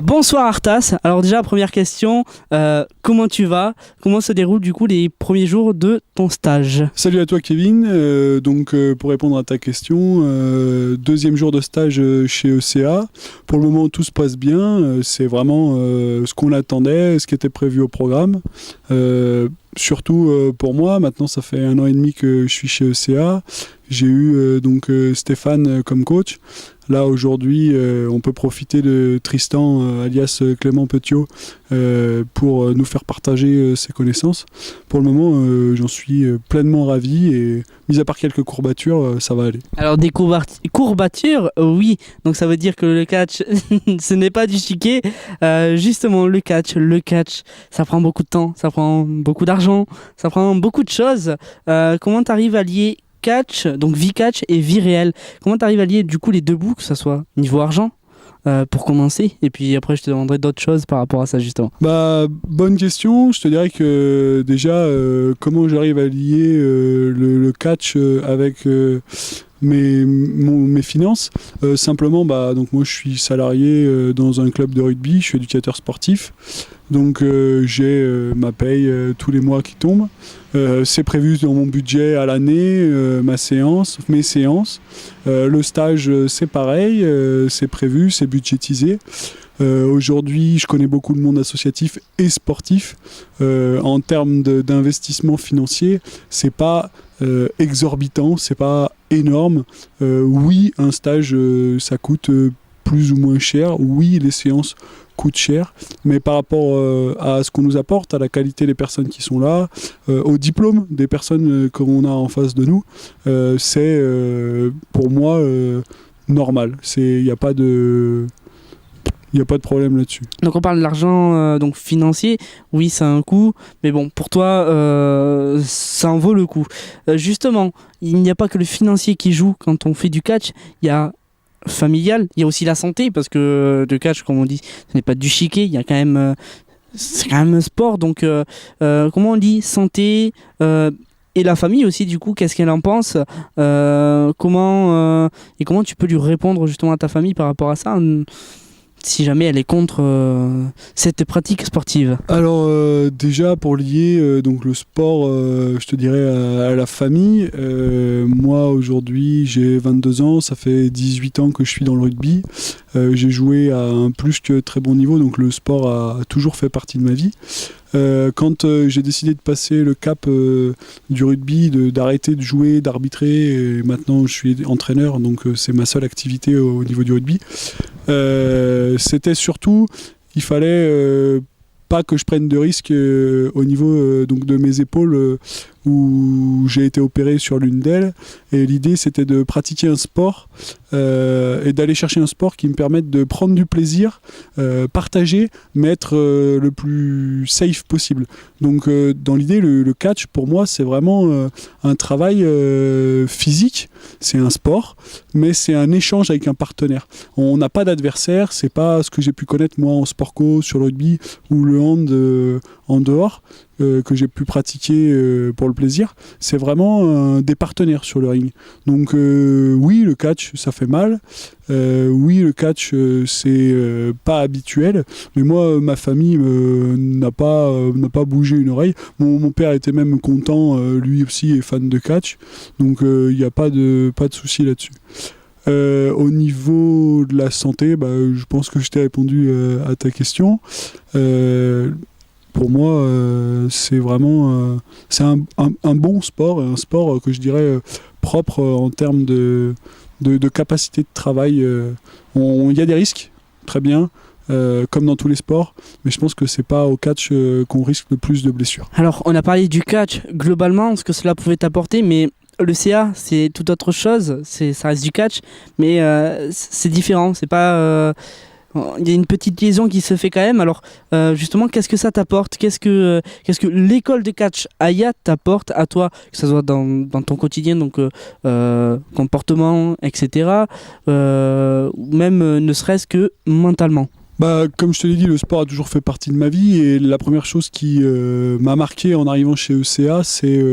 Bonsoir Arthas. Alors déjà, première question, comment tu vas? Comment se déroulent du coup les premiers jours de ton stage? Salut à toi Kevin. Pour répondre à ta question, deuxième jour de stage chez ECA. Pour le moment tout se passe bien, c'est vraiment ce qu'on attendait, ce qui était prévu au programme. Surtout pour moi, maintenant ça fait 1 an et demi que je suis chez ECA. J'ai eu Stéphane comme coach. Là aujourd'hui, on peut profiter de Tristan, alias Clément Petiot, pour nous faire partager ses connaissances. Pour le moment, j'en suis pleinement ravi et mis à part quelques courbatures, ça va aller. Alors des courbatures, oui. Donc ça veut dire que le catch, ce n'est pas du chiquet. Justement, le catch, ça prend beaucoup de temps, ça prend beaucoup d'argent, ça prend beaucoup de choses. Comment tu arrives à lier catch, donc vie catch et vie réelle? Comment tu arrives à lier du coup les deux bouts, que ce soit niveau argent pour commencer, et puis après je te demanderai d'autres choses par rapport à ça justement. Bonne question. Je te dirais que déjà comment j'arrive à lier le catch avec mes finances. Simplement, donc moi je suis salarié dans un club de rugby, je suis éducateur sportif, donc j'ai ma paye tous les mois qui tombent. C'est prévu dans mon budget à l'année, mes séances. Le stage, c'est pareil, c'est prévu, c'est budgétisé. Aujourd'hui, je connais beaucoup le monde associatif et sportif. En termes d'investissement financier, c'est pas exorbitant, c'est pas énorme. Oui, un stage, ça coûte plus ou moins cher. Oui, les séances coûtent cher, mais par rapport à ce qu'on nous apporte, à la qualité des personnes qui sont là, au diplôme des personnes qu'on a en face de nous, c'est pour moi normal. Il n'y a pas de problème là-dessus. Donc on parle de l'argent donc financier, oui ça a un coût, mais bon pour toi ça en vaut le coup. Justement, il n'y a pas que le financier qui joue quand on fait du catch, il y a familial, il y a aussi la santé, parce que le catch, comme on dit, ce n'est pas du chiquet, il y a quand même, c'est quand même un sport, donc comment on dit, santé et la famille aussi, du coup, qu'est-ce qu'elle en pense, comment tu peux lui répondre justement à ta famille par rapport à ça, si jamais elle est contre cette pratique sportive? Alors déjà pour lier donc le sport, je te dirais à la famille, moi aujourd'hui j'ai 22 ans, ça fait 18 ans que je suis dans le rugby, j'ai joué à un plus que très bon niveau, donc le sport a toujours fait partie de ma vie. Quand j'ai décidé de passer le cap du rugby, d'arrêter de jouer, d'arbitrer, et maintenant je suis entraîneur, donc c'est ma seule activité au niveau du rugby. C'était surtout, il fallait pas que je prenne de risques au niveau donc de mes épaules où j'ai été opéré sur l'une d'elles, et l'idée c'était de pratiquer un sport et d'aller chercher un sport qui me permette de prendre du plaisir, partager, mais être le plus safe possible. Donc dans l'idée, le catch pour moi c'est vraiment un travail physique, c'est un sport, mais c'est un échange avec un partenaire. On n'a pas d'adversaire, c'est pas ce que j'ai pu connaître moi en sport co, sur le rugby ou le hand en dehors, que j'ai pu pratiquer pour le plaisir. C'est vraiment des partenaires sur le ring. Donc oui, le catch ça fait mal, oui le catch c'est pas habituel, mais moi ma famille n'a pas bougé une oreille. Mon père était même content, lui aussi est fan de catch, donc il n'y a pas de souci là-dessus. Au niveau de la santé, je pense que je t'ai répondu à ta question. Pour moi, c'est vraiment c'est un bon sport, un sport que je dirais propre en termes de capacité de travail. Il y a des risques, très bien, comme dans tous les sports, mais je pense que c'est pas au catch qu'on risque le plus de blessures. Alors on a parlé du catch globalement, ce que cela pouvait t'apporter, mais le CA c'est tout autre chose, ça reste du catch, mais c'est différent, c'est pas... il y a une petite liaison qui se fait quand même. Alors justement, qu'est-ce que ça t'apporte? Qu'est-ce que l'école de catch Aya t'apporte à toi, que ce soit dans ton quotidien, donc comportement, etc. Ou même ne serait-ce que mentalement? Bah, comme je te l'ai dit, le sport a toujours fait partie de ma vie et la première chose qui m'a marqué en arrivant chez ECA, c'est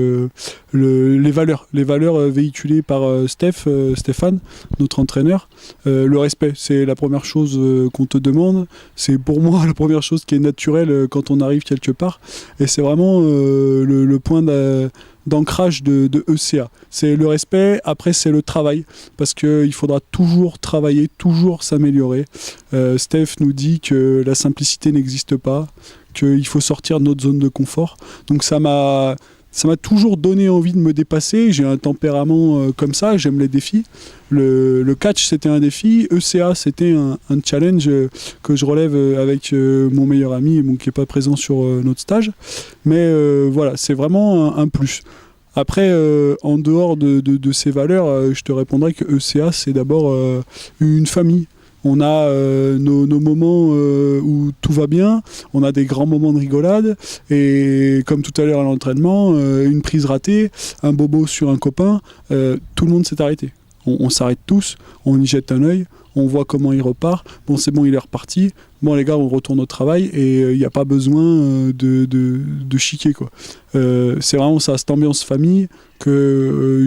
les valeurs. Les valeurs véhiculées par Stéphane, notre entraîneur. Le respect, c'est la première chose qu'on te demande. C'est pour moi la première chose qui est naturelle quand on arrive quelque part. Et c'est vraiment le point d'ancrage de ECA. C'est le respect, après c'est le travail, parce qu'il faudra toujours travailler, toujours s'améliorer. Steph nous dit que la simplicité n'existe pas, qu'il faut sortir de notre zone de confort. Donc ça m'a toujours donné envie de me dépasser. J'ai un tempérament comme ça, j'aime les défis. Le catch, c'était un défi. ECA, c'était un challenge que je relève avec mon meilleur ami, qui n'est pas présent sur notre stage. Mais voilà, c'est vraiment un plus. Après, en dehors de ces valeurs, je te répondrai que ECA, c'est d'abord une famille. On a nos moments où tout va bien, on a des grands moments de rigolade, et comme tout à l'heure à l'entraînement, une prise ratée, un bobo sur un copain, tout le monde s'est arrêté. On s'arrête tous, on y jette un œil, on voit comment il repart. Bon, c'est bon, il est reparti. Bon, les gars, on retourne au travail et il n'y a pas besoin de chiquer, quoi. C'est vraiment ça, cette ambiance famille que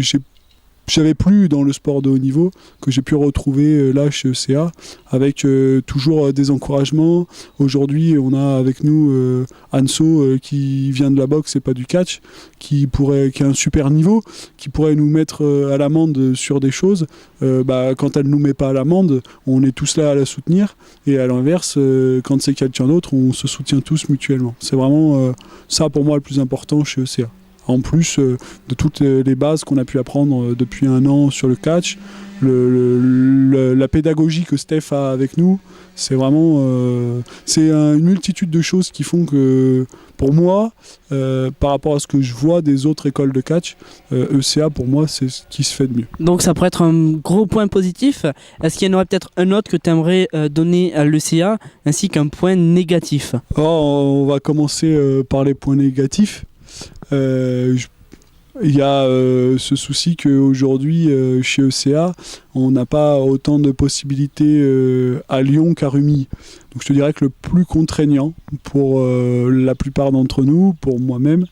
j'avais plus dans le sport de haut niveau, que j'ai pu retrouver là chez ECA, avec toujours des encouragements. Aujourd'hui, on a avec nous Anso qui vient de la boxe et pas du catch, qui a un super niveau, qui pourrait nous mettre à l'amende sur des choses. Quand elle ne nous met pas à l'amende, on est tous là à la soutenir. Et à l'inverse, quand c'est quelqu'un d'autre, on se soutient tous mutuellement. C'est vraiment ça pour moi le plus important chez ECA. En plus de toutes les bases qu'on a pu apprendre depuis un an sur le catch, la pédagogie que Steph a avec nous, c'est vraiment une multitude de choses qui font que, pour moi, par rapport à ce que je vois des autres écoles de catch, ECA, pour moi, c'est ce qui se fait de mieux. Donc ça pourrait être un gros point positif. Est-ce qu'il y en aurait peut-être un autre que tu aimerais donner à l'ECA, ainsi qu'un point négatif? On va commencer par les points négatifs. Il y a ce souci qu'aujourd'hui, chez ECA, on n'a pas autant de possibilités à Lyon qu'à Rumilly. Donc je te dirais que le plus contraignant pour la plupart d'entre nous, pour moi-même,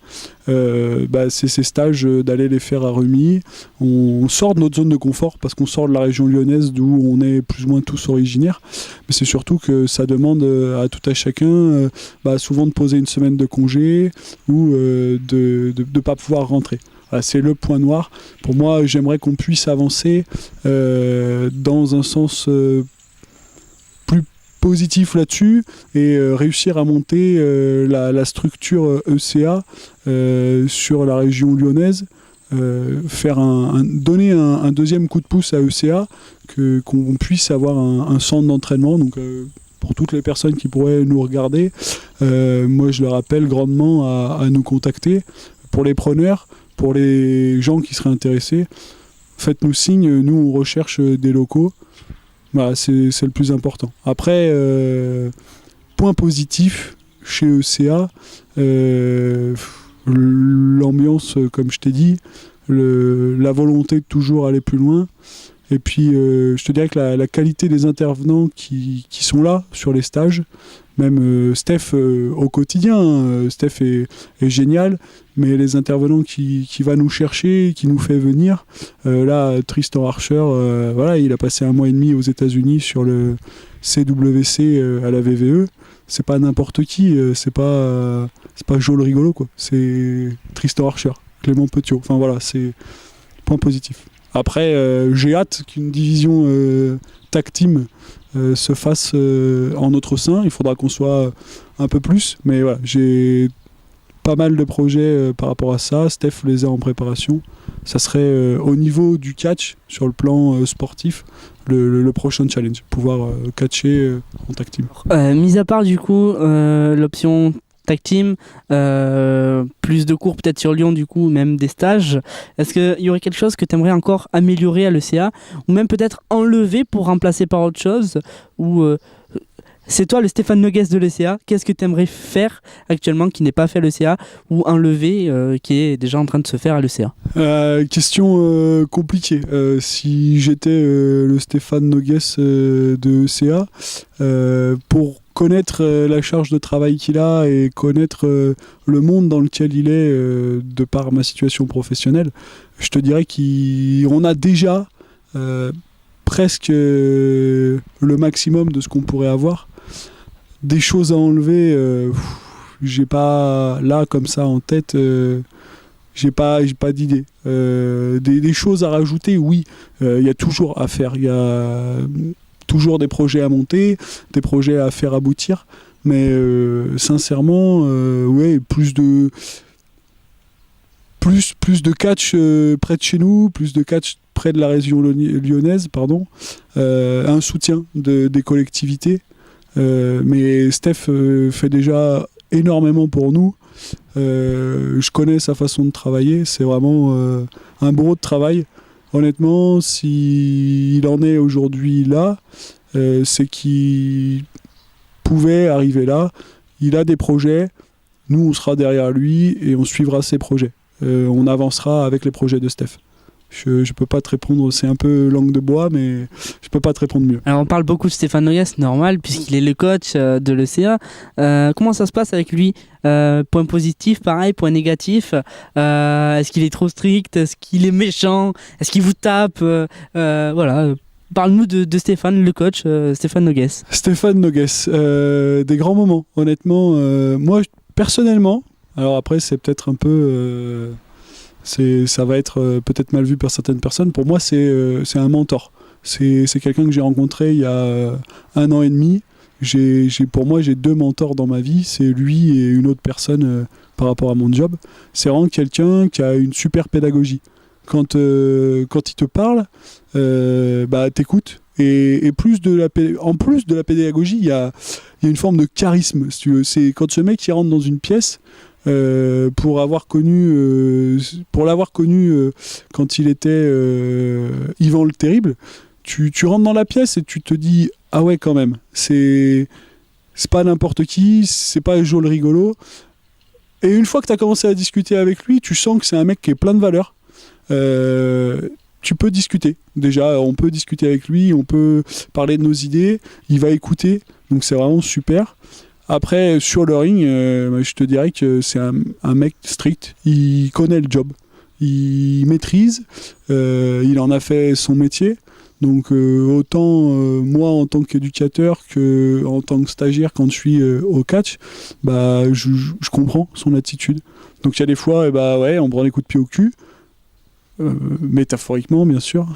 c'est ces stages d'aller les faire à Rumilly. On sort de notre zone de confort parce qu'on sort de la région lyonnaise d'où on est plus ou moins tous originaires. Mais c'est surtout que ça demande à tout à chacun souvent de poser une semaine de congé ou de ne pas pouvoir rentrer. Voilà, c'est le point noir. Pour moi, j'aimerais qu'on puisse avancer dans un sens plus positif là-dessus et réussir à monter la structure ECA sur la région lyonnaise, donner un deuxième coup de pouce à ECA, qu'on puisse avoir un centre d'entraînement. Donc, pour toutes les personnes qui pourraient nous regarder, moi je leur appelle grandement à nous contacter. Pour les preneurs, pour les gens qui seraient intéressés, faites-nous signe, nous on recherche des locaux. Voilà, c'est le plus important. Après, point positif chez ECA, l'ambiance, comme je t'ai dit, la volonté de toujours aller plus loin. Et puis, je te dirais que la qualité des intervenants qui sont là sur les stages, même Steph au quotidien, Steph est génial, mais les intervenants qui va nous chercher, qui nous fait venir, là, Tristan Archer, il a passé 1 mois et demi aux États-Unis sur le CWC à la VVE. C'est pas n'importe qui, c'est pas Joe le rigolo, quoi. C'est Tristan Archer, Clément Petiot. Enfin voilà, c'est point positif. Après, j'ai hâte qu'une division tag team se fasse en notre sein. Il faudra qu'on soit un peu plus. Mais voilà, j'ai pas mal de projets par rapport à ça. Steph les a en préparation. Ça serait au niveau du catch, sur le plan sportif, le prochain challenge. Pouvoir catcher en tag team. Mis à part du coup l'option tag team, plus de cours peut-être sur Lyon du coup, même des stages, est-ce qu'il y aurait quelque chose que tu aimerais encore améliorer à l'ECA, ou même peut-être enlever pour remplacer par autre chose, ou C'est toi le Stéphane Noguès de l'ECA. Qu'est-ce que tu aimerais faire actuellement qui n'est pas fait à l'ECA ou un levé qui est déjà en train de se faire à l'ECA? Question compliquée. Si j'étais le Stéphane Noguès de ECA, pour connaître la charge de travail qu'il a et connaître le monde dans lequel il est de par ma situation professionnelle, je te dirais qu'on a déjà presque le maximum de ce qu'on pourrait avoir. Des choses à enlever, j'ai pas là comme ça en tête, j'ai pas d'idée. Des choses à rajouter, oui, il y a toujours à faire. Il y a toujours des projets à monter, des projets à faire aboutir. Mais sincèrement, ouais, plus de catch près de chez nous, plus de catch près de la région lyonnaise, pardon, un soutien des collectivités. Mais Steph fait déjà énormément pour nous. Je connais sa façon de travailler, c'est vraiment un bourreau de travail. Honnêtement, s'il en est aujourd'hui là, c'est qu'il pouvait arriver là. Il a des projets, nous on sera derrière lui et on suivra ses projets. On avancera avec les projets de Steph. Je peux pas te répondre, c'est un peu langue de bois, mais je peux pas te répondre mieux. Alors on parle beaucoup de Stéphane Noguès, normal, puisqu'il est le coach de l'ECA. Comment ça se passe avec lui? Point positif, pareil, point négatif. Est-ce qu'il est trop strict? Est-ce qu'il est méchant? Est-ce qu'il vous tape? Voilà. Parle-nous de Stéphane, le coach, Stéphane Noguès. Stéphane Noguès, des grands moments, honnêtement. Moi, personnellement, alors après c'est peut-être un peu... ça va être peut-être mal vu par certaines personnes. Pour moi, c'est un mentor. C'est quelqu'un que j'ai rencontré il y a 1 an et demi. Pour moi, j'ai 2 mentors dans ma vie. C'est lui et une autre personne par rapport à mon job. C'est vraiment quelqu'un qui a une super pédagogie. Quand il te parle, t'écoutes. Et en plus de la pédagogie, il y a une forme de charisme. Si tu veux. C'est quand ce mec qui rentre dans une pièce... pour l'avoir connu quand il était Yvan le Terrible, tu rentres dans la pièce et tu te dis ah ouais quand même, c'est pas n'importe qui, c'est pas Joe le rigolo. Et une fois que tu as commencé à discuter avec lui, tu sens que c'est un mec qui est plein de valeurs. Tu peux discuter. Déjà, on peut discuter avec lui, on peut parler de nos idées, il va écouter, donc c'est vraiment super. Après, sur le ring, je te dirais que c'est un mec strict. Il connaît le job. Il maîtrise. Il en a fait son métier. Donc, autant moi, en tant qu'éducateur, qu'en tant que stagiaire, quand je suis au catch, je comprends son attitude. Donc, il y a des fois, ouais, on prend des coups de pied au cul. Métaphoriquement, bien sûr.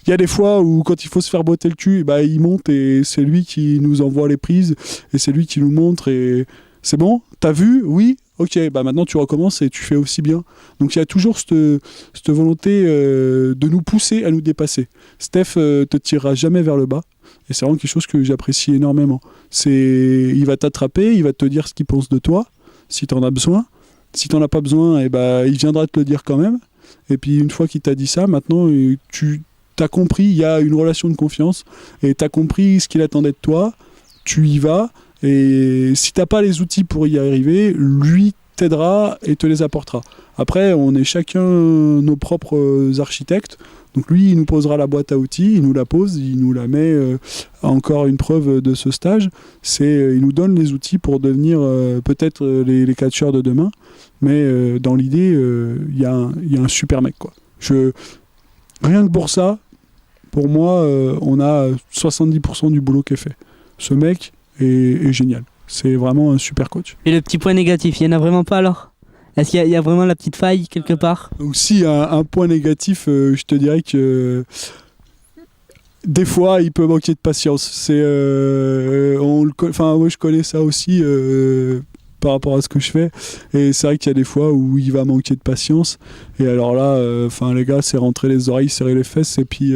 Il y a des fois où quand il faut se faire botter le cul, il monte et c'est lui qui nous envoie les prises et c'est lui qui nous montre et c'est bon, t'as vu? Oui, ok, maintenant tu recommences et tu fais aussi bien. Donc il y a toujours cette volonté de nous pousser à nous dépasser. Steph te tirera jamais vers le bas et c'est vraiment quelque chose que j'apprécie énormément. Il va t'attraper, il va te dire ce qu'il pense de toi si t'en as besoin. Si t'en as pas besoin, il viendra te le dire quand même. Et puis une fois qu'il t'a dit ça, maintenant t'as compris, il y a une relation de confiance et t'as compris ce qu'il attendait de toi, tu y vas et si t'as pas les outils pour y arriver, lui t'aidera et te les apportera. Après, on est chacun nos propres architectes, donc lui il nous posera la boîte à outils, il nous la pose, il nous la met, encore une preuve de ce stage, il nous donne les outils pour devenir peut-être les catcheurs de demain, mais dans l'idée, il y a un super mec, quoi. Rien que pour ça, pour moi, on a 70% du boulot qui est fait. Ce mec est génial. C'est vraiment un super coach. Et le petit point négatif, il n'y en a vraiment pas alors? Est-ce qu'il y a vraiment la petite faille quelque part? Donc si, un point négatif, je te dirais que des fois, il peut manquer de patience. Je connais ça aussi par rapport à ce que je fais. Et c'est vrai qu'il y a des fois où il va manquer de patience. Et alors là, les gars, c'est rentrer les oreilles, serrer les fesses et puis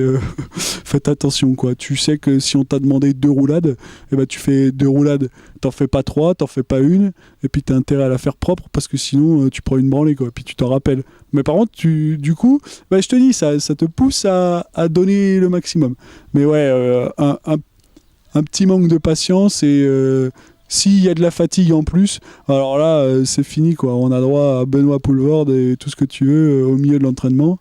faites attention, quoi. Tu sais que si on t'a demandé 2 roulades, tu fais 2 roulades. T'en fais pas 3, t'en fais pas 1. Et puis t'as intérêt à la faire propre parce que sinon tu prends une branlée, quoi. Et puis tu t'en rappelles. Mais par contre, du coup, je te dis, ça te pousse à donner le maximum. Mais ouais, un petit manque de patience et s'il y a de la fatigue en plus, alors là, c'est fini, quoi. On a droit à Benoît Poulvord et tout ce que tu veux au milieu de l'entraînement.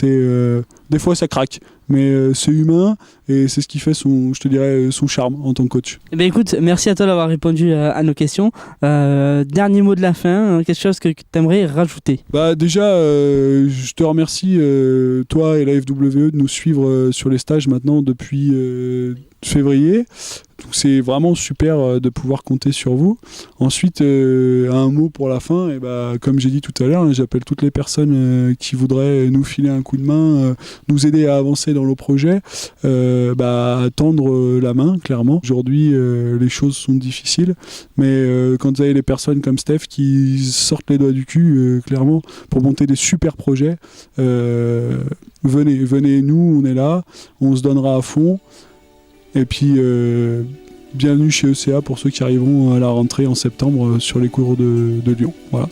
Des fois, ça craque, mais c'est humain et c'est ce qui fait son charme en tant que coach. Eh ben écoute, merci à toi d'avoir répondu à nos questions. Dernier mot de la fin, quelque chose que tu aimerais rajouter? Bah déjà, je te remercie, toi et la FWE, de nous suivre sur les stages maintenant depuis février. Donc c'est vraiment super de pouvoir compter sur vous. Ensuite, un mot pour la fin, et bah, comme j'ai dit tout à l'heure, j'appelle toutes les personnes qui voudraient nous filer un coup de main, nous aider à avancer dans nos projets, à tendre la main, clairement. Aujourd'hui, les choses sont difficiles, mais quand vous avez des personnes comme Steph qui sortent les doigts du cul, clairement, pour monter des super projets, venez nous, on est là, on se donnera à fond. Et puis, bienvenue chez ECA pour ceux qui arriveront à la rentrée en septembre sur les cours de Lyon. Voilà.